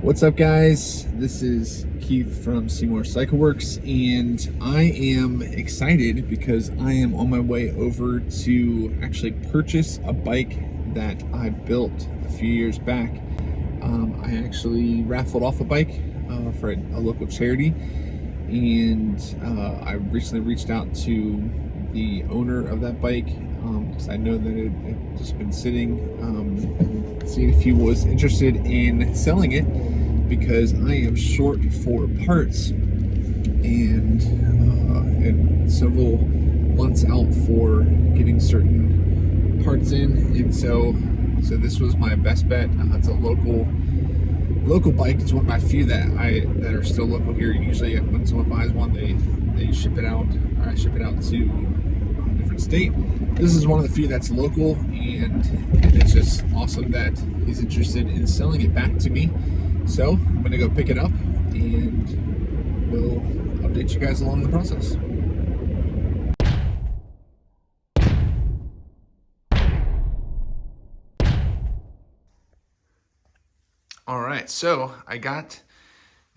What's up, guys? This is Keith from Seymour Cycle Works, and I am excited because I am on my way over to actually purchase a bike that I built a few years back. I actually raffled off a bike for a local charity, and I recently reached out to the owner of that bike because I know that it had just been sitting, seeing if he was interested in selling it, because I am short for parts and several months out for getting certain parts in, and so this was my best bet. It's a local bike. It's one of my few that are still local here. Usually when someone buys one, they ship it out, or I ship it out to a different state. This is one of the few that's local, and it's just awesome that he's interested in selling it back to me. So I'm gonna go pick it up, and we'll update you guys along the process. All right, so I got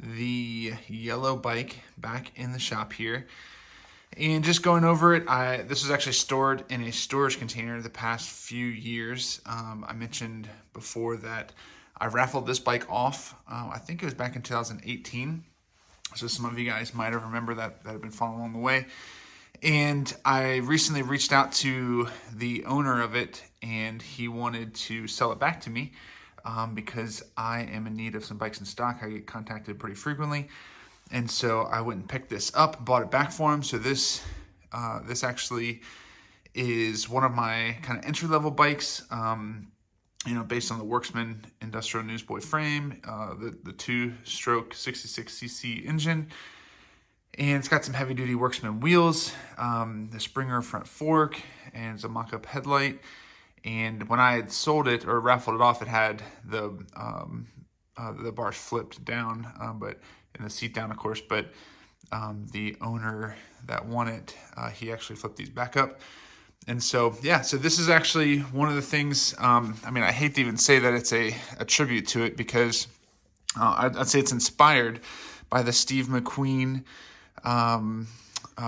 the yellow bike back in the shop here, and just going over it, this was actually stored in a storage container the past few years. I mentioned before that I raffled this bike off, I think it was back in 2018. So some of you guys might have remembered that have been following along the way. And I recently reached out to the owner of it, and he wanted to sell it back to me because I am in need of some bikes in stock. I get contacted pretty frequently. And so I went and picked this up, bought it back for him. So this actually is one of my kind of entry-level bikes, based on the Worksman Industrial Newsboy frame, the two-stroke 66cc engine, and it's got some heavy-duty Worksman wheels, the Springer front fork, and it's a mock-up headlight. And when I had sold it or raffled it off, it had the bars flipped down, and the seat down, of course. But the owner that won it, he actually flipped these back up. And so, yeah, so this is actually one of the things, I hate to even say that it's a tribute to it, because I'd say it's inspired by the Steve McQueen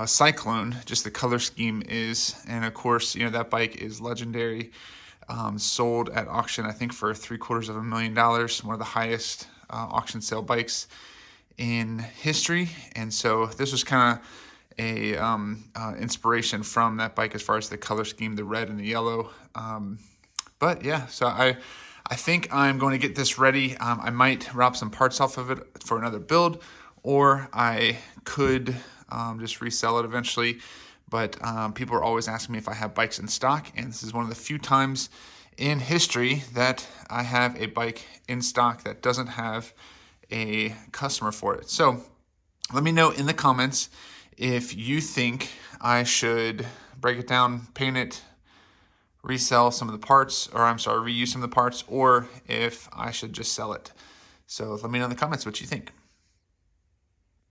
Cyclone. Just the color scheme is, and of course, that bike is legendary. Sold at auction, I think, for $750,000, one of the highest auction sale bikes in history. And so this was kind of a inspiration from that bike as far as the color scheme, the red and the yellow. But yeah, so I think I'm going to get this ready. I might rob some parts off of it for another build, or I could just resell it eventually. But people are always asking me if I have bikes in stock, and this is one of the few times in history that I have a bike in stock that doesn't have a customer for it. So let me know in the comments if you think I should break it down, paint it, resell some of the parts, reuse some of the parts, or if I should just sell it. So let me know in the comments what you think.